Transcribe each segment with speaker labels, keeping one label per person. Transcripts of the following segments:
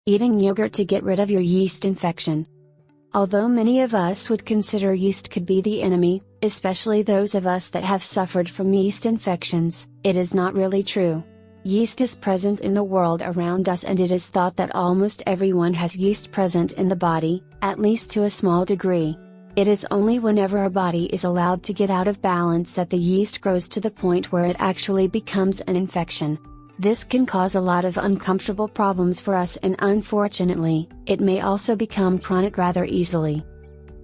Speaker 1: Eating yogurt to get rid of your yeast infection. Although many of us would consider yeast could be the enemy, especially those of us that have suffered from yeast infections, it is not really true. Yeast is present in the world around us, and it is thought that almost everyone has yeast present in the body, at least to a small degree. It is only whenever our body is allowed to get out of balance that the yeast grows to the point where it actually becomes an infection. This can cause a lot of uncomfortable problems for us, and unfortunately, it may also become chronic rather easily.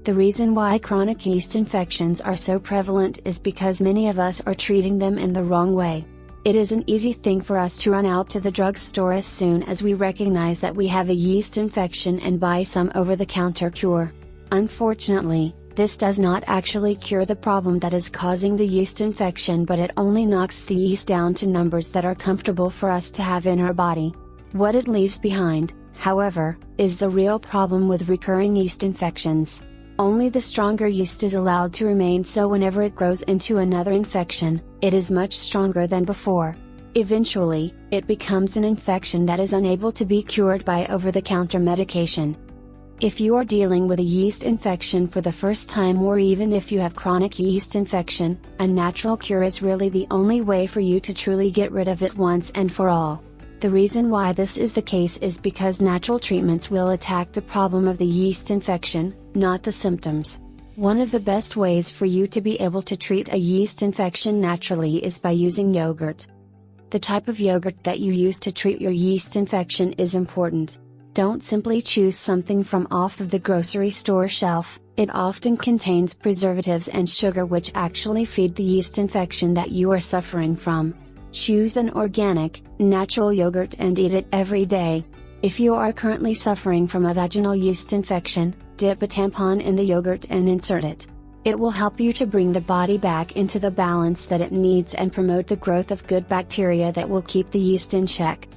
Speaker 1: The reason why chronic yeast infections are so prevalent is because many of us are treating them in the wrong way. It is an easy thing for us to run out to the drugstore as soon as we recognize that we have a yeast infection and buy some over-the-counter cure. Unfortunately, this does not actually cure the problem that is causing the yeast infection, but it only knocks the yeast down to numbers that are comfortable for us to have in our body. What it leaves behind, however, is the real problem with recurring yeast infections. Only the stronger yeast is allowed to remain, so whenever it grows into another infection, it is much stronger than before. Eventually, it becomes an infection that is unable to be cured by over-the-counter medication. If you are dealing with a yeast infection for the first time, or even if you have chronic yeast infection, a natural cure is really the only way for you to truly get rid of it once and for all. The reason why this is the case is because natural treatments will attack the problem of the yeast infection, not the symptoms. One of the best ways for you to be able to treat a yeast infection naturally is by using yogurt. The type of yogurt that you use to treat your yeast infection is important. Don't simply choose something from off of the grocery store shelf. It often contains preservatives and sugar which actually feed the yeast infection that you are suffering from. Choose an organic, natural yogurt and eat it every day. If you are currently suffering from a vaginal yeast infection, dip a tampon in the yogurt and insert it. It will help you to bring the body back into the balance that it needs and promote the growth of good bacteria that will keep the yeast in check.